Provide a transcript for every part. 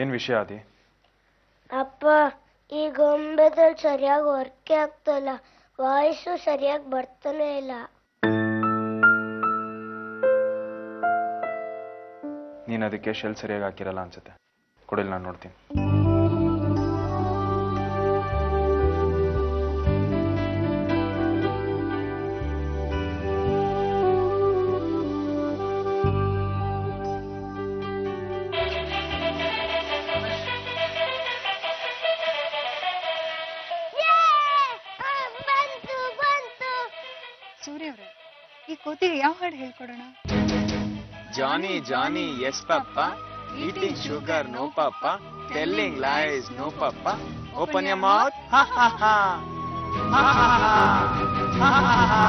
ಏನ್ ವಿಷಯ ಆದಿ? ಅಪ್ಪ, ಈ ಗೊಂಬೆದಲ್ಲಿ ಸರಿಯಾಗಿ ವರ್ಕೆ ಆಗ್ತಲ್ಲ, ವಾಯ್ಸು ಸರಿಯಾಗಿ ಬರ್ತಾನೆ ಇಲ್ಲ. ನೀನ್ ಅದಕ್ಕೆ ಶೆಲ್ ಸರಿಯಾಗಿ ಹಾಕಿರಲ್ಲ ಅನ್ಸುತ್ತೆ. ಕೊಡಿಲ್, ನಾನು ನೋಡ್ತೀನಿ. ಸೂರ್ಯ ಅವರೇ, ಈ ಕೋತಿಗೆ ಯಾವ ಹಾಡು ಹೇಳ್ಕೊಡೋಣ? Johnny Johnny yes papa, eating sugar no papa, telling lies no papa, open your mouth ha ha ha ha ha ಹಾ.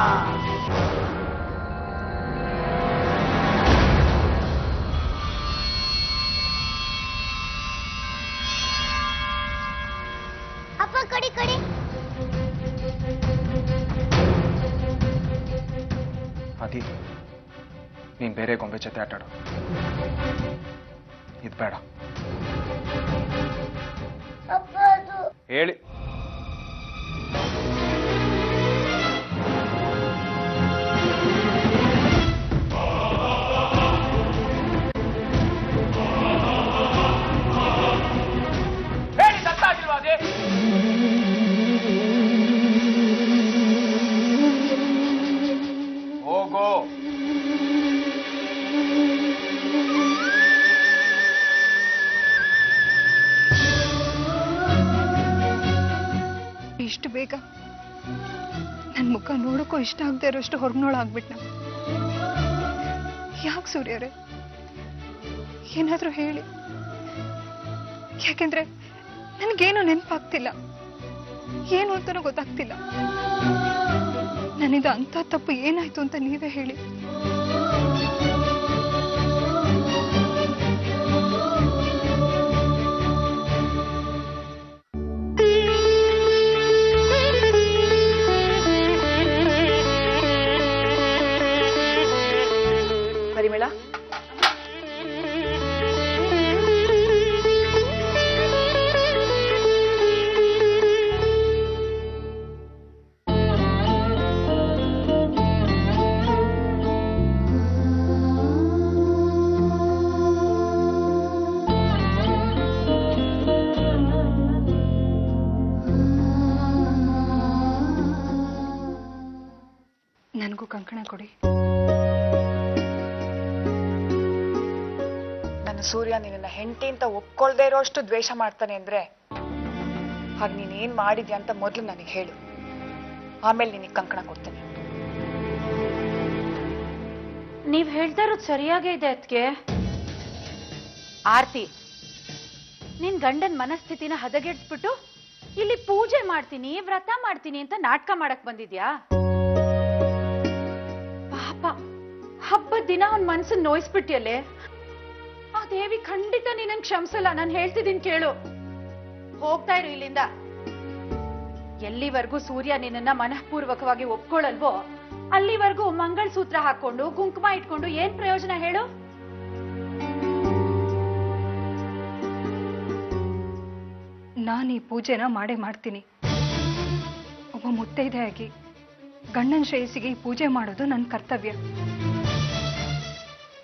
ಅಪ್ಪ ಕಡಿ ಕಡಿ. ಆದಿ, ನೀನ್ ಬೇರೆ ಗೊಂಬೆ ಜೊತೆ ಆಟಾಡು. ಇದು ಬೇಡ. ಅಪ್ಪ ಅದು ಹೇಳಿ. ಹೋಗೋ. ಇಷ್ಟು ಬೇಗ ನನ್ ಮುಖ ನೋಡಕ್ಕೂ ಇಷ್ಟ ಆಗದೆ ಇರೋಷ್ಟು ಹೊರಗ್ನೋಳಾಗ್ಬಿಟ್ನ. ಯಾಕೆ ಸೂರ್ಯರೇ, ಏನಾದ್ರೂ ಹೇಳಿ. ಯಾಕೆಂದ್ರೆ ನನ್ಗೇನು ನೆನಪಾಗ್ತಿಲ್ಲ, ಏನು ಅಂತಾನೂ ಗೊತ್ತಾಗ್ತಿಲ್ಲ. ನನ್ನಿಂದ ಅಂತ ತಪ್ಪು ಏನಾಯ್ತು ಅಂತ ನೀವೇ ಹೇಳಿ. ಪರಿಮಳ, ನನಗೂ ಕಂಕಣ ಕೊಡಿ. ನನ್ನ ಸೂರ್ಯ ನಿನ್ನ ಹೆಂಡತಿ ಅಂತ ಒಪ್ಕೊಳ್ದೇ ಇರೋಷ್ಟು ದ್ವೇಷ ಮಾಡ್ತಾನೆ ಅಂದ್ರೆ ಹಾಗೆ ನೀನೇನ್ ಮಾಡಿದ್ಯಾ ಅಂತ ಮೊದಲು ನನಗೆ ಹೇಳು. ಆಮೇಲೆ ನಿನಗೆ ಕಂಕಣ ಕೊಡ್ತೇನೆ. ನೀವ್ ಹೇಳ್ತಾ ಇರೋದು ಸರಿಯಾಗೇ ಇದೆ ಅದ್ಕೆ. ಆರ್ತಿ, ನಿನ್ ಗಂಡನ್ ಮನಸ್ಥಿತಿನ ಹದಗೆಡ್ಸ್ಬಿಟ್ಟು ಇಲ್ಲಿ ಪೂಜೆ ಮಾಡ್ತೀನಿ, ವ್ರತ ಮಾಡ್ತೀನಿ ಅಂತ ನಾಟಕ ಮಾಡಕ್ ಬಂದಿದ್ಯಾ? ಪಾಪ, ಹಬ್ಬದ ದಿನ ಅವ್ನ್ ಮನ್ಸನ್ ನೋಯಿಸ್ಬಿಟ್ಟಿಯಲ್ಲೇ. ಆ ದೇವಿ ಖಂಡಿತ ನಿನ್ನನ್ ಕ್ಷಮಿಸಲ್ಲ. ನಾನು ಹೇಳ್ತಿದ್ದೀನಿ ಕೇಳು. ಹೋಗ್ತಾ ಇರು ಇಲ್ಲಿಂದ. ಎಲ್ಲಿವರೆಗೂ ಸೂರ್ಯ ನಿನ್ನನ್ನ ಮನಃಪೂರ್ವಕವಾಗಿ ಒಪ್ಕೊಳ್ಳಲ್ವೋ ಅಲ್ಲಿವರೆಗೂ ಮಂಗಳಸೂತ್ರ ಹಾಕೊಂಡು ಕುಂಕುಮ ಇಟ್ಕೊಂಡು ಏನ್ ಪ್ರಯೋಜನ ಹೇಳು? ನಾನು ಈ ಪೂಜೆನ ಮಾಡೇ ಮಾಡ್ತೀನಿ. ಒಬ್ಬ ಮುತ್ತೈದೆಯಾಗಿ ಗಂಡನ ಶ್ರೇಯಸ್ಸಿಗೆ ಈ ಪೂಜೆ ಮಾಡೋದು ನನ್ನ ಕರ್ತವ್ಯ.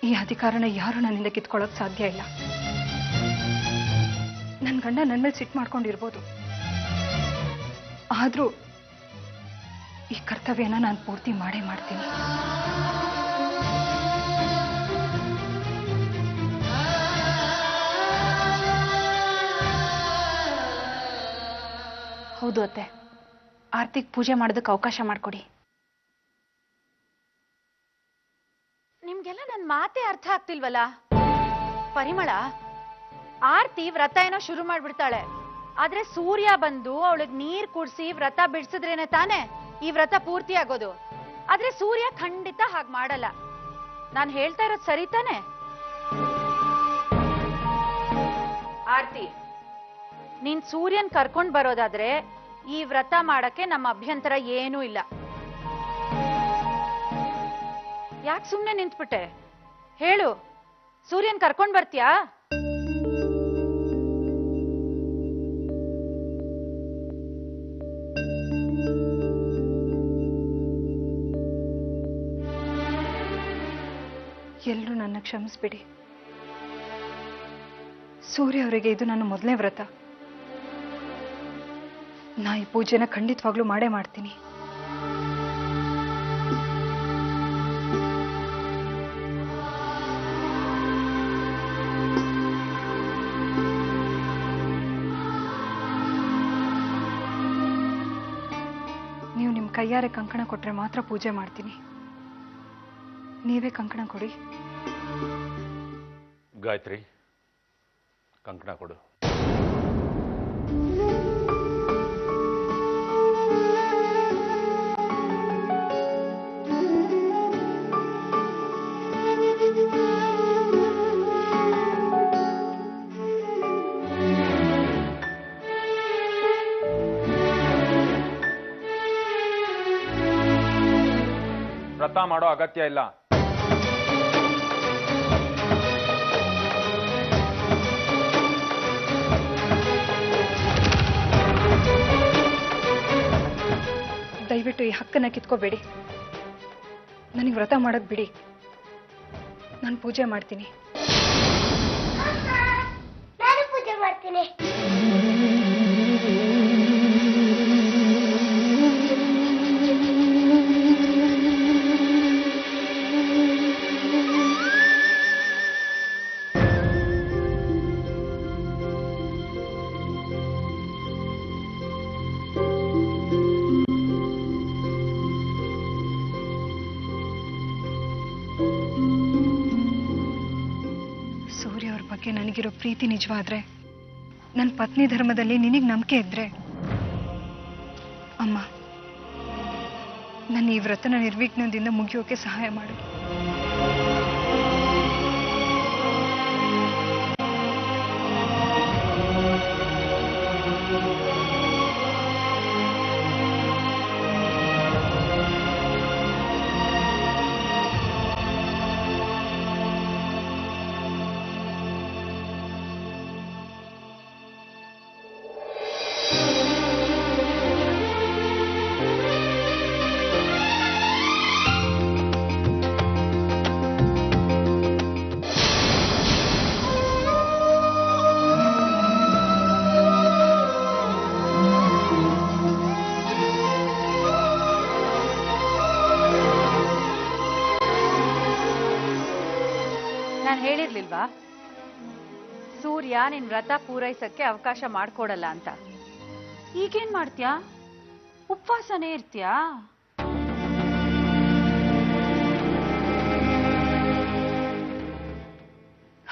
ಈ ಅಧಿಕಾರನ ಯಾರು ನನ್ನಿಂದ ಕಿತ್ಕೊಳ್ಳೋಕೆ ಸಾಧ್ಯ ಇಲ್ಲ. ನನ್ನ ಗಂಡ ನನ್ನ ಮೇಲೆ ಸಿಟ್ಟು ಮಾಡ್ಕೊಂಡಿರ್ಬೋದು, ಆದ್ರೂ ಈ ಕರ್ತವ್ಯನ ನಾನು ಪೂರ್ತಿ ಮಾಡೇ ಮಾಡ್ತೀನಿ. ಹೌದು ಅತ್ತೆ, ಆರ್ತಿಗ್ ಪೂಜೆ ಮಾಡೋದಕ್ಕೆ ಅವಕಾಶ ಮಾಡ್ಕೊಡಿ. ನಿಮ್ಗೆಲ್ಲ ನನ್ ಮಾತೇ ಅರ್ಥ ಆಗ್ತಿಲ್ವಲ್ಲ? ಪರಿಮಳ, ಆರ್ತಿ ವ್ರತ ಏನೋ ಶುರು ಮಾಡ್ಬಿಡ್ತಾಳೆ, ಆದ್ರೆ ಸೂರ್ಯ ಬಂದು ಅವಳಿಗೆ ನೀರ್ ಕುಡ್ಸಿ ವ್ರತ ಬಿಡ್ಸಿದ್ರೇನೆ ತಾನೆ ಈ ವ್ರತ ಪೂರ್ತಿ ಆಗೋದು. ಆದ್ರೆ ಸೂರ್ಯ ಖಂಡಿತ ಹಾಗೆ ಮಾಡಲ್ಲ. ನಾನ್ ಹೇಳ್ತಾ ಇರೋದು ಸರಿ ತಾನೆ? ಆರ್ತಿ, ನೀನ್ ಸೂರ್ಯನ್ ಕರ್ಕೊಂಡ್ ಬರೋದಾದ್ರೆ ಈ ವ್ರತ ಮಾಡಕ್ಕೆ ನಮ್ಮ ಅಭ್ಯಂತರ ಏನೂ ಇಲ್ಲ. ಯಾಕೆ ಸುಮ್ನೆ ನಿಂತ್ಬಿಟ್ಟೆ? ಹೇಳು, ಸೂರ್ಯನ್ ಕರ್ಕೊಂಡ್ ಬರ್ತೀಯಾ? ಎಲ್ಲರೂ ನನ್ನ ಕ್ಷಮಿಸ್ಬಿಡಿ. ಸೂರ್ಯ ಅವರಿಗೆ ಇದು ನನ್ನ ಮೊದಲನೇ ವ್ರತ. ನಾ ಈ ಪೂಜೆನ ಖಂಡಿತವಾಗ್ಲೂ ಮಾಡೇ ಮಾಡ್ತೀನಿ. ನೀವು ನಿಮ್ಮ ಕೈಯಾರೆ ಕಂಕಣ ಕೊಟ್ರೆ ಮಾತ್ರ ಪೂಜೆ ಮಾಡ್ತೀನಿ. ನೀವೇ ಕಂಕಣ ಕೊಡಿ. ಗಾಯತ್ರಿ, ಕಂಕಣ ಕೊಡು. ವ್ರತ ಮಾಡೋ ಅಗತ್ಯ ಇಲ್ಲ. ದಯವಿಟ್ಟು ಈ ಹಕ್ಕನ್ನ ಕಿತ್ಕೋಬೇಡಿ. ನನಗೆ ವ್ರತ ಮಾಡೋದು ಬಿಡಿ. ನಾನು ಪೂಜೆ ಮಾಡ್ತೀನಿ. ನಾನು ಪೂಜೆ ಮಾಡ್ತೀನಿ. ಸೂರ್ಯ ಅವ್ರ ಬಗ್ಗೆ ನನಗಿರೋ ಪ್ರೀತಿ ನಿಜವಾದ್ರೆ, ನನ್ನ ಪತ್ನಿ ಧರ್ಮದಲ್ಲಿ ನಿನಗೆ ನಂಬಿಕೆ ಇದ್ರೆ, ಅಮ್ಮ ನನ್ನ ಈ ವ್ರತನ ನಿರ್ವಿಘ್ನದಿಂದ ಮುಗಿಯೋಕೆ ಸಹಾಯ ಮಾಡು. ನಾನು ಹೇಳಿರ್ಲಿಲ್ವಾ ಸೂರ್ಯ ನಿನ್ ವ್ರತ ಪೂರೈಸಕ್ಕೆ ಅವಕಾಶ ಮಾಡ್ಕೊಡಲ್ಲ ಅಂತ? ಈಗೇನ್ ಮಾಡ್ತೀಯಾ? ಉಪವಾಸನೇ ಇರ್ತೀಯಾ?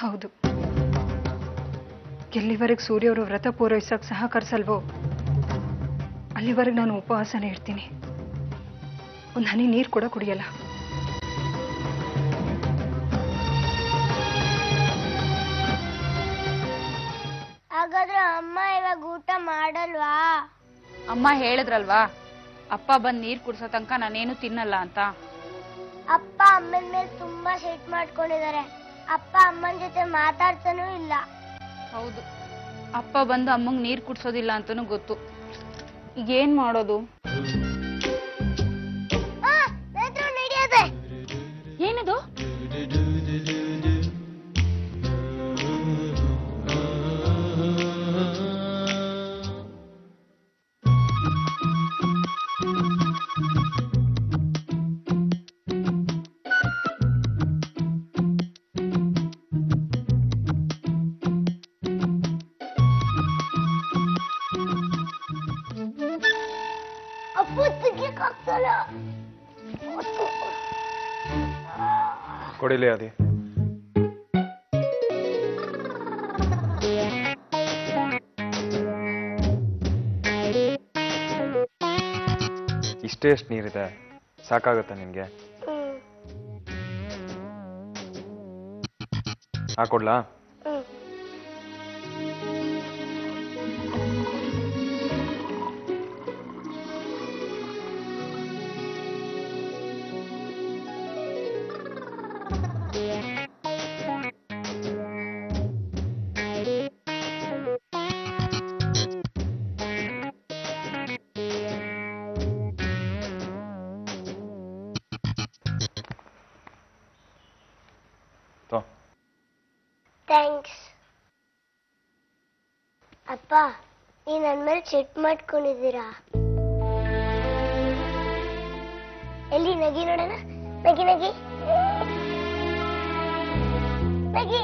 ಹೌದು, ಎಲ್ಲಿವರೆಗೆ ಸೂರ್ಯ ಅವರು ವ್ರತ ಪೂರೈಸಕ್ಕೆ ಸಹಕರಿಸಲ್ವೋ ಅಲ್ಲಿವರೆಗೆ ನಾನು ಉಪವಾಸನೇ ಇರ್ತೀನಿ. ಒಂದು ಹನಿ ನೀರು ಕೂಡ ಕುಡಿಯಲ್ಲ. ಹಾಗಾದ್ರೆ ಅಮ್ಮ ಇವಾಗ ಊಟ ಮಾಡಲ್ವಾ? ಅಮ್ಮ ಹೇಳಿದ್ರಲ್ವಾ, ಅಪ್ಪ ಬಂದ್ ನೀರ್ ಕುಡ್ಸೋ ತನಕ ನಾನೇನು ತಿನ್ನಲ್ಲ ಅಂತ. ಅಪ್ಪ ಅಮ್ಮನ ಮೇಲೆ ತುಂಬಾ ಸಿಟ್ ಮಾಡ್ಕೊಂಡಿದ್ದಾರೆ. ಅಪ್ಪ ಅಮ್ಮನ ಜೊತೆ ಮಾತಾಡ್ತಾನೂ ಇಲ್ಲ. ಹೌದು, ಅಪ್ಪ ಬಂದು ಅಮ್ಮಂಗ್ ನೀರ್ ಕುಡ್ಸೋದಿಲ್ಲ ಅಂತಾನು ಗೊತ್ತು. ಈಗ ಏನ್ ಮಾಡೋದು? ನಡೆಯೋದೆ ಏನದು? ಅಪ್ಪು ತೆಗಿಯಕ್ಕಾಗ್ತಲ್ಲ. ಕೊಡಿಲಿ ಅದಿ. ಇಷ್ಟೇ ಎಷ್ಟು ನೀರಿದೆ, ಸಾಕಾಗತ್ತಾ ನಿನ್ಗೆ? ಹಾಕೊಡ್ಲಾ? ಥ್ಯಾಂಕ್ಸ್. ಅಪ್ಪ, ನೀ ನನ್ನ ಮೇಲೆ ಸೆಟ್ ಮಾಡ್ಕೊಂಡಿದ್ದೀರಾ. ಎಲ್ಲಿ ನಗಿ ನೋಡೋಣ. ನಗಿ ನಗಿ ನಗಿ.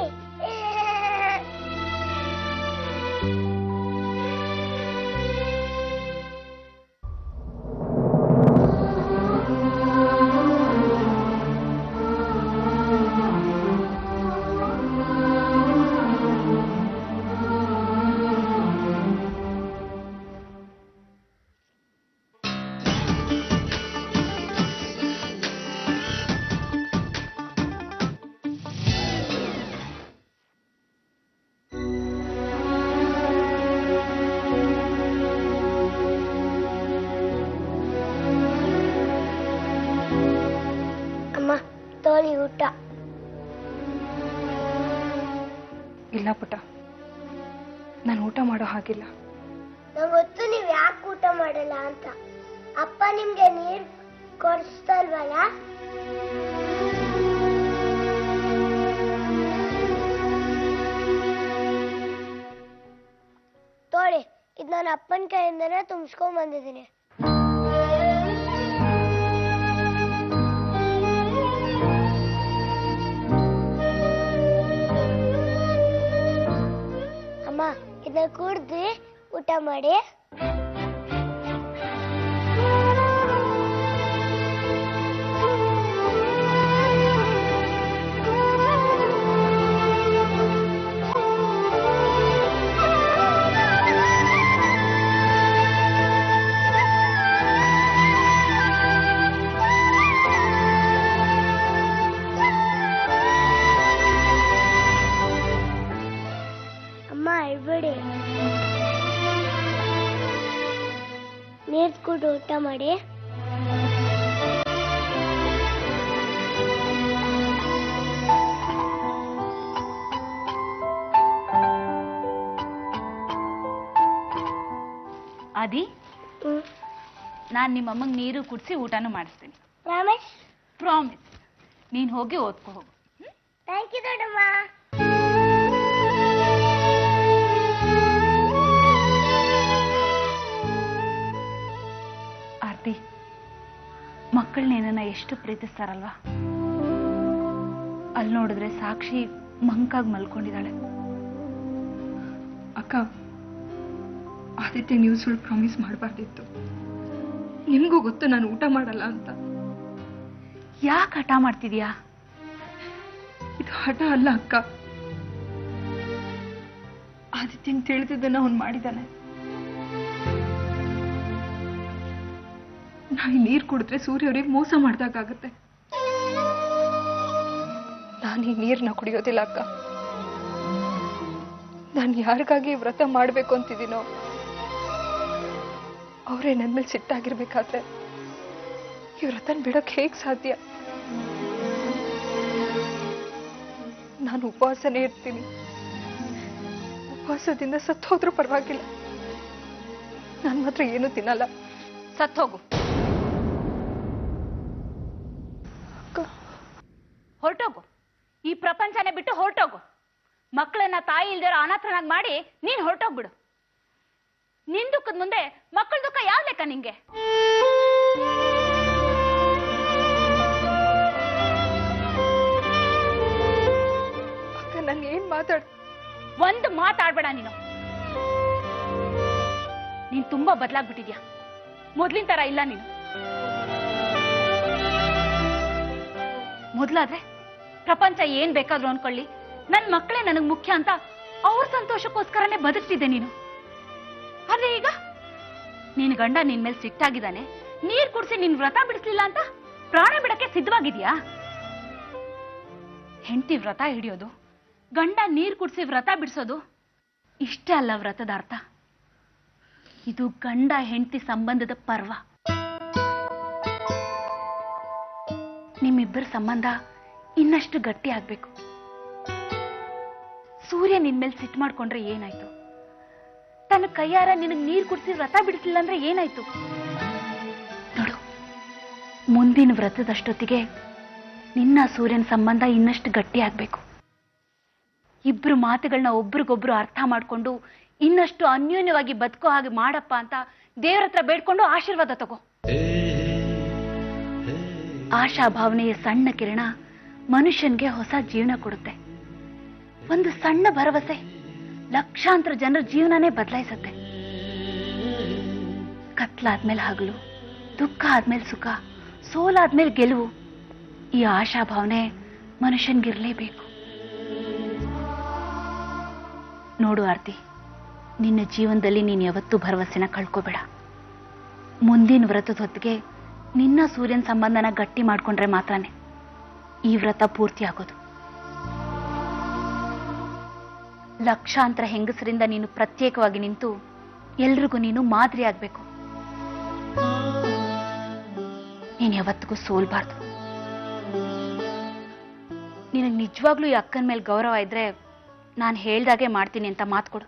ಅಮ್ಮ, ತೋಳಿ ಊಟ. ಇಲ್ಲ ಪುಟ್ಟ, ನಾನು ಊಟ ಮಾಡೋ ಹಾಗಿಲ್ಲ. ನಂಗೆ ಗೊತ್ತು ನೀವ್ ಯಾಕೆ ಊಟ ಮಾಡಲ್ಲ ಅಂತ. ಅಪ್ಪ ನಿಮ್ಗೆ ನೀರ್ ಕೊಡಿಸ್ತಲ್ವಲ್ಲ. ತೋಳಿ, ಇದು ನನ್ನ ಅಪ್ಪನ ಕೈಯಿಂದನೇ ತುಂಬಿಸ್ಕೊಂಡ್ ಬಂದಿದ್ದೀನಿ. ಅಮ್ಮ, ಇದನ್ನ ಕುಡ್ದು ಊಟ ಮಾಡಿ. ಅಮ್ಮ, ಅಳ್ಬೇಡಿ. ನೀರ್ ಕುಡ್ದು ಊಟ ಮಾಡಿ. ಆದಿ, ನಾನ್ ನಿಮ್ಮಮ್ಮಂಗ್ ನೀರು ಕುಡಿಸಿ ಊಟನೂ ಮಾಡಿಸ್ತೀನಿ. ರಾಮೇಶ್, ಪ್ರಾಮಿಸ್. ನೀನ್ ಹೋಗಿ ಓದ್ಕೊ ಹೋಗು. ಥ್ಯಾಂಕ್ ಯು ದೊಡ್ಡಮ್ಮ. ಆರ್ತಿ, ಮಕ್ಕಳನ್ನೇನ ಎಷ್ಟು ಪ್ರೀತಿಸ್ತಾರಲ್ವಾ. ಅಲ್ಲಿ ನೋಡಿದ್ರೆ ಸಾಕ್ಷಿ ಮಂಕಾಗಿ ಮಲ್ಕೊಂಡಿದ್ದಾಳೆ. ಅಕ್ಕ, ಆದಿತ್ಯ ನೀವು ಸುಳ್ಳು ಪ್ರಾಮಿಸ್ ಮಾಡಬಾರ್ದಿತ್ತು. ನಿಮಗೂ ಗೊತ್ತು ನಾನು ಊಟ ಮಾಡಲ್ಲ ಅಂತ. ಯಾಕೆ ಹಠ ಮಾಡ್ತಿದ್ಯಾ? ಇದು ಹಠ ಅಲ್ಲ ಅಕ್ಕ. ಆದಿತ್ಯಂಗೆ ತಿಳಿದಿದ್ದನ್ನ ಅವನು ಮಾಡಿದ್ದಾನೆ. ನಾ ಈ ನೀರು ಕುಡಿದ್ರೆ ಸೂರ್ಯ ಅವ್ರಿಗೆ ಮೋಸ ಮಾಡ್ದಾಗತ್ತೆ. ನಾನು ಈ ನೀರನ್ನ ಕುಡಿಯೋದಿಲ್ಲ ಅಕ್ಕ. ನಾನು ಯಾರಿಗಾಗಿ ವ್ರತ ಮಾಡ್ಬೇಕು ಅಂತಿದ್ದೀನೋ ಅವರೇ ನನ್ನ ಮೇಲೆ ಸಿಟ್ಟಾಗಿರ್ಬೇಕಾದ್ರೆ ಈ ವ್ರತನ ಬಿಡೋಕೆ ಹೇಗೆ ಸಾಧ್ಯ? ನಾನು ಉಪವಾಸನೇ ಇರ್ತೀನಿ. ಉಪವಾಸದಿಂದ ಸತ್ತು ಹೋದ್ರೂ ಪರವಾಗಿಲ್ಲ. ನಾನು ಮಾತ್ರ ಏನೂ ತಿನ್ನಲ್ಲ. ಸತ್ತೋಗು. ಹೊರಟೋಗು. ಈ ಪ್ರಪಂಚನೇ ಬಿಟ್ಟು ಹೊರಟೋಗು. ಮಕ್ಕಳನ್ನ ತಾಯಿ ಇಲ್ದಿರೋ ಅನಾಥನಾಗಿ ಮಾಡಿ ನೀನ್ ಹೊರಟೋಗ್ಬಿಡು. ನಿನ್ ದುಃಖದ ಮುಂದೆ ಮಕ್ಕಳ ದುಃಖ ಯಾವ ಲೆಕ್ಕ ನಿಂಗೆ? ಅಕ್ಕ, ನಾನು ಏನ್ ಒಂದು ಮಾತಾಡ್ಬೇಡ ನೀನು. ನೀನ್ ತುಂಬಾ ಬದಲಾಗ್ಬಿಟ್ಟಿದ್ಯಾ. ಮೊದ್ಲಿನ ತರ ಇಲ್ಲ ನೀನು. ಮೊದ್ಲಾದ್ರೆ ಪ್ರಪಂಚ ಏನ್ ಬೇಕಾದ್ರೂ ಅನ್ಕೊಳ್ಳಿ, ನನ್ ಮಕ್ಕಳೇ ನನಗ್ ಮುಖ್ಯ ಅಂತ ಅವ್ರ ಸಂತೋಷಕ್ಕೋಸ್ಕರನೇ ಬದುಕ್ತಿದ್ದೆ ನೀನು. ಆದ್ರೆ ಈಗ ನಿನ್ ಗಂಡ ನಿನ್ ಮೇಲೆ ಸಿಟ್ಟಾಗಿದ್ದಾನೆ, ನೀರ್ ಕುಡ್ಸಿ ನಿನ್ ವ್ರತ ಬಿಡಿಸ್ಲಿಲ್ಲ ಅಂತ ಪ್ರಾಣ ಬಿಡಕ್ಕೆ ಸಿದ್ಧವಾಗಿದ್ಯಾ? ಹೆಂಡತಿ ವ್ರತ ಹಿಡಿಯೋದು, ಗಂಡ ನೀರ್ ಕುಡ್ಸಿ ವ್ರತ ಬಿಡಿಸೋದು ಇಷ್ಟೇ ಅಲ್ಲ ವ್ರತದ ಅರ್ಥ. ಇದು ಗಂಡ ಹೆಂಡತಿ ಸಂಬಂಧದ ಪರ್ವ. ನಿಮ್ಮಿಬ್ಬರ ಸಂಬಂಧ ಇನ್ನಷ್ಟು ಗಟ್ಟಿ ಆಗ್ಬೇಕು. ಸೂರ್ಯ ನಿನ್ ಮೇಲೆ ಸಿಟ್ಟು ಮಾಡ್ಕೊಂಡ್ರೆ ಏನಾಯ್ತು? ತನ್ನ ಕೈಯಾರ ನಿನಗ್ ನೀರ್ ಕುಡಿಸಿ ವ್ರತ ಬಿಡಿಸ್ಲಿಲ್ಲ ಅಂದ್ರೆ ಏನಾಯ್ತು? ನೋಡು, ಮುಂದಿನ ವ್ರತದಷ್ಟೊತ್ತಿಗೆ ನಿನ್ನ ಸೂರ್ಯನ ಸಂಬಂಧ ಇನ್ನಷ್ಟು ಗಟ್ಟಿ ಆಗ್ಬೇಕು. ಇಬ್ರು ಮಾತುಗಳನ್ನ ಒಬ್ರಿಗೊಬ್ರು ಅರ್ಥ ಮಾಡ್ಕೊಂಡು ಇನ್ನಷ್ಟು ಅನ್ಯೋನ್ಯವಾಗಿ ಬದುಕೋ ಹಾಗೆ ಮಾಡಪ್ಪ ಅಂತ ದೇವ್ರ ಹತ್ರ ಬೇಡ್ಕೊಂಡು ಆಶೀರ್ವಾದ ತಗೋ. ಆಶಾ ಭಾವನೆಯ ಸಣ್ಣ ಕಿರಣ ಮನುಷ್ಯನ್ಗೆ ಹೊಸ ಜೀವನ ಕೊಡುತ್ತೆ. ಒಂದು ಸಣ್ಣ ಭರವಸೆ ಲಕ್ಷಾಂತರ ಜನರ ಜೀವನನೇ ಬದಲಾಯಿಸುತ್ತೆ. ಕತ್ಲಾದ್ಮೇಲೆ ಹಗಲು, ದುಃಖ ಆದ್ಮೇಲೆ ಸುಖ, ಸೋಲಾದ್ಮೇಲೆ ಗೆಲುವು. ಈ ಆಶಾ ಭಾವನೆ ಮನುಷ್ಯನ್ಗಿರ್ಲೇಬೇಕು. ನೋಡು ಆರ್ತಿ, ನಿನ್ನ ಜೀವನದಲ್ಲಿ ನೀನು ಯಾವತ್ತೂ ಭರವಸೆನ ಕಳ್ಕೋಬೇಡ. ಮುಂದಿನ ವ್ರತದ ಹೊತ್ತಿಗೆ ನಿನ್ನ ಸೂರ್ಯನ ಸಂಬಂಧನ ಗಟ್ಟಿ ಮಾಡ್ಕೊಂಡ್ರೆ ಮಾತ್ರನೇ ಈ ವ್ರತ ಪೂರ್ತಿ ಆಗೋದು. ಲಕ್ಷಾಂತರ ಹೆಂಗಸರಿಂದ ನೀನು ಪ್ರತ್ಯೇಕವಾಗಿ ನಿಂತು ಎಲ್ರಿಗೂ ನೀನು ಮಾದರಿ ಆಗ್ಬೇಕು. ನೀನು ಯಾವತ್ತಿಗೂ ಸೋಲ್ಬಾರ್ದು. ನಿನಗೆ ನಿಜವಾಗ್ಲೂ ಈ ಅಕ್ಕನ ಮೇಲೆ ಗೌರವ ಇದ್ರೆ ನಾನು ಹೇಳ್ದಾಗೆ ಮಾಡ್ತೀನಿ ಅಂತ ಮಾತು ಕೊಡು.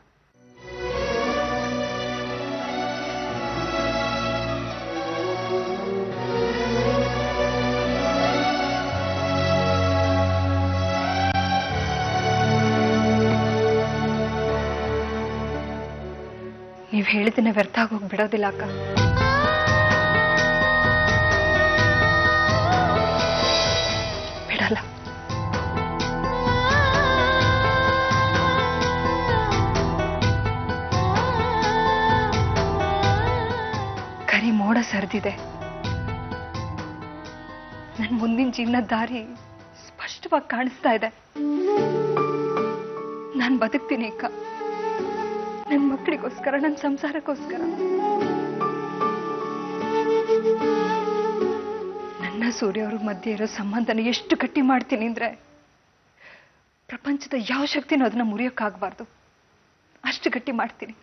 ನೀವು ಹೇಳಿದ್ದನ್ನ ವ್ಯರ್ಥ ಆಗೋಗಿ ಬಿಡೋದಿಲ್ಲ ಅಕ್ಕ. ಬಿಡಲ್ಲ. ಕರಿ ಮೋಡ ಸರಿದಿದೆ. ನನ್ನ ಮುಂದಿನ ಜೀವನದ ದಾರಿ ಸ್ಪಷ್ಟವಾಗಿ ಕಾಣಿಸ್ತಾ ಇದೆ. ನಾನು ಬದುಕ್ತೀನಿ ಅಕ್ಕ. ನನ್ನ ಮಕ್ಕಳಿಗೋಸ್ಕರ, ನನ್ನ ಸಂಸಾರಕ್ಕೋಸ್ಕರ. ನನ್ನ ಸೂರ್ಯ ಅವ್ರ ಮಧ್ಯೆ ಇರೋ ಸಂಬಂಧನ ಎಷ್ಟು ಗಟ್ಟಿ ಮಾಡ್ತೀನಿ ಅಂದ್ರೆ ಪ್ರಪಂಚದ ಯಾವ ಶಕ್ತಿನೂ ಅದನ್ನ ಮುರಿಯೋಕ್ಕಾಗಬಾರ್ದು. ಅಷ್ಟು ಗಟ್ಟಿ ಮಾಡ್ತೀನಿ.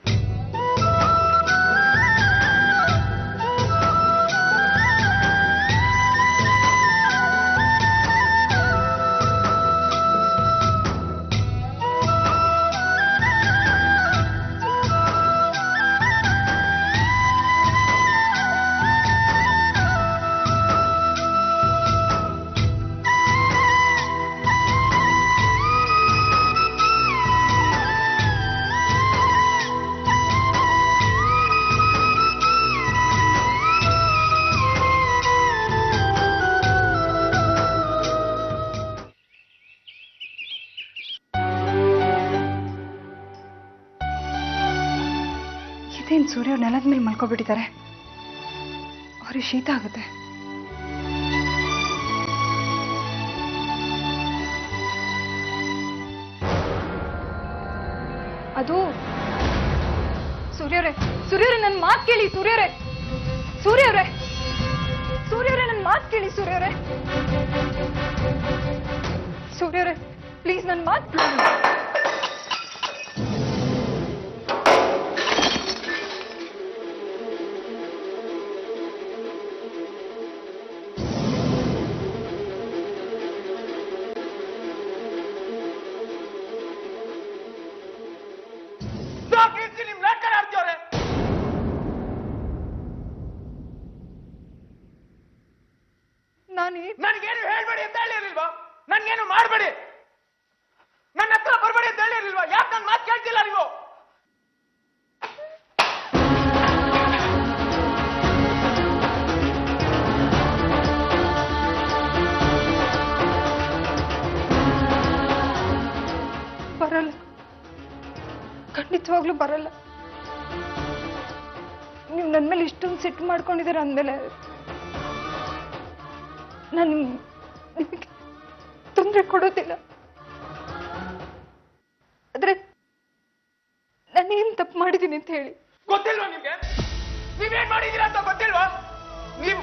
ಇದೇನು ಸೂರ್ಯ ನೆಲದ ಮೇಲೆ ಮಲ್ಕೊಬಿಟ್ಟಿದ್ದಾರೆ. ಅವ್ರಿಗೆ ಶೀತ ಆಗುತ್ತೆ. ಅದು ಸೂರ್ಯರೇ, ಸೂರ್ಯರೇ ನನ್ನ ಮಾತು ಕೇಳಿ. ಸೂರ್ಯರೇ, ಸೂರ್ಯರೇ, ಸೂರ್ಯರೇ ನನ್ನ ಮಾತು ಕೇಳಿ. ಸೂರ್ಯರೇ, ಸೂರ್ಯರೇ ಪ್ಲೀಸ್ ನನ್ನ ಮಾತು ಕೇಳಿ. ನನಗೇನು ಹೇಳ್ಬೇಡಿ ಅಂತ ಹೇಳಿರ್ಲಿಲ್ವಾ? ನನ್ಗೇನು ಮಾಡಬೇಡಿ, ನನ್ನ ಹತ್ರ ಬರಬೇಡಿ ಅಂತ ಹೇಳಿರ್ಲಿಲ್ವಾ? ಯಾಕೆ ನನ್ನ ಮಾತು ಕೇಳ್ತಿಲ್ಲ ನೀವು? ಬರಲ್ಲ, ಖಂಡಿತವಾಗ್ಲೂ ಬರಲ್ಲ. ನೀವು ನನ್ನ ಮೇಲೆ ಇಷ್ಟೊಂದು ಸಿಟ್ಟು ಮಾಡ್ಕೊಂಡಿದ್ದೀರ ಅಂದಮೇಲೆ ನಾನು ನಿಮಗೆ ತೊಂದರೆ ಕೊಡೋದಿಲ್ಲ. ಆದ್ರೆ ನಾನೇನ್ ತಪ್ಪು ಮಾಡಿದ್ದೀನಿ ಅಂತ ಹೇಳಿ. ಗೊತ್ತಿಲ್ವಾ ನಿಮ್ಗೆ? ನೀವೇನ್ ಮಾಡಿದೀರಾ ಅಂತ ಗೊತ್ತಿಲ್ವಾ? ನೀವು